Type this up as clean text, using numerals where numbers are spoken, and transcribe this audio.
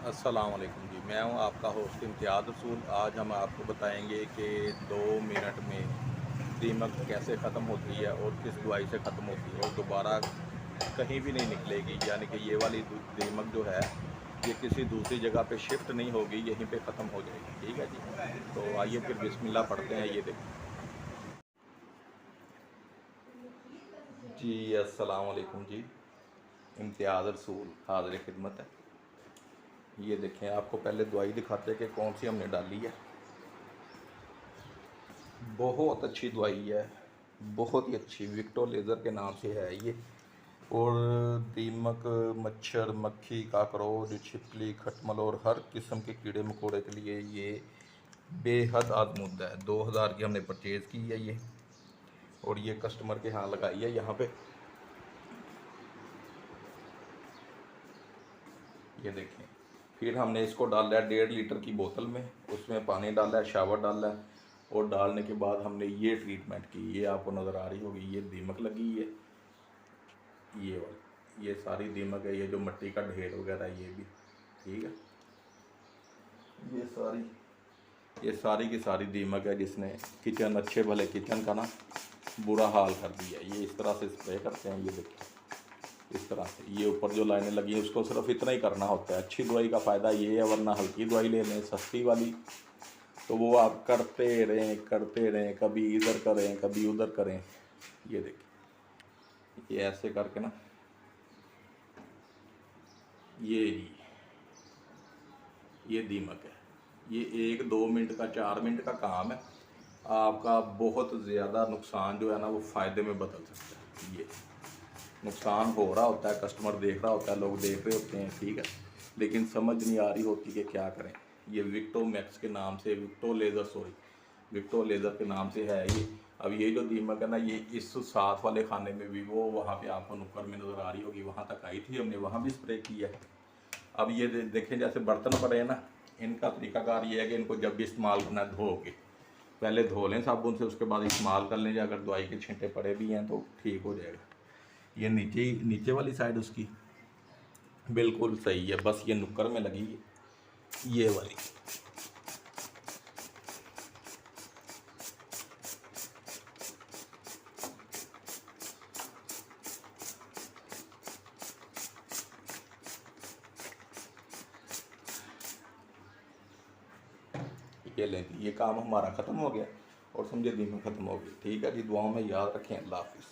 अस्सलाम वालेकुम जी। मैं हूं आपका होस्ट इम्तियाज़ रसूल। आज हम आपको बताएंगे कि 2 मिनट में दीमक कैसे ख़त्म होती है और किस दवाई से ख़त्म होती है और दोबारा कहीं भी नहीं निकलेगी। यानी कि ये वाली दीमक जो है ये किसी दूसरी जगह पे शिफ्ट नहीं होगी, यहीं पे ख़त्म हो जाएगी। ठीक है जी। तो आइए फिर बिस्मिल्लाह पढ़ते हैं। ये देखें जी। अस्सलाम वालेकुम जी। इम्तियाज़ रसूल हाज़िर खिदमत है। ये देखें, आपको पहले दवाई दिखाते हैं कि कौन सी हमने डाली है। बहुत अच्छी दवाई है, बहुत ही अच्छी, विक्टो लेज़र के नाम से है ये। और दीमक, मच्छर, मक्खी, काकरोच, छिपकली, खटमल और हर किस्म के कीड़े मकोड़े के लिए ये बेहद आजमुद्दा है। 2000 की हमने परचेज़ की है ये, और ये कस्टमर के यहाँ लगाई है। यहाँ पे ये देखें, फिर हमने इसको डाला है 1.5 लीटर की बोतल में, उसमें पानी डाला है, शावर डाला है, और डालने के बाद हमने ये ट्रीटमेंट की। ये आपको नज़र आ रही होगी, ये दीमक लगी है, ये वाली, ये सारी दीमक है। ये जो मिट्टी का ढेर वगैरह ये भी ठीक है। ये सारी की सारी दीमक है जिसने किचन, अच्छे भले किचन का ना बुरा हाल कर दिया। ये इस तरह से स्प्रे करते हैं। ये देखिए, इस तरह से ये ऊपर जो लाइनें लगी हैं उसको सिर्फ इतना ही करना होता है। अच्छी दवाई का फ़ायदा ये है, वरना हल्की दवाई ले लें सस्ती वाली, तो वो आप करते रहें, कभी इधर करें कभी उधर करें। ये देखिए, ये ऐसे करके ना, ये जी, ये दीमक है। ये 1-2 मिनट का, 4 मिनट का काम है। आपका बहुत ज़्यादा नुकसान जो है ना वो फ़ायदे में बदल सकता है। ये नुकसान हो रहा होता है, कस्टमर देख रहा होता है, लोग देख रहे होते हैं, ठीक है, लेकिन समझ नहीं आ रही होती कि क्या करें। ये विक्टो मैक्स के नाम से, विक्टो लेज़र के नाम से है ये। अब ये जो दीमक है ना, ये इस साथ वाले खाने में भी, वो वहाँ पे आपको नुक्कड़ में नज़र आ रही होगी, वहाँ तक आई थी, हमने वहाँ भी स्प्रे किया है। अब ये देखें, जैसे बर्तन पड़े हैं ना, इनका तरीकाकार ये है कि इनको जब भी इस्तेमाल करना है धो के पहले धो लें साबुन से, उसके बाद इस्तेमाल कर लें। अगर दवाई के छींटे पड़े भी हैं तो ठीक हो जाएगा। ये नीचे वाली साइड उसकी बिल्कुल सही है, बस ये नुक्कड़ में लगी है ये वाली। ये लें, ये काम हमारा ख़त्म हो गया और समझे दीमक ख़त्म हो गई। ठीक है जी, दुआओं में याद रखें। अल्लाह हाफिज़।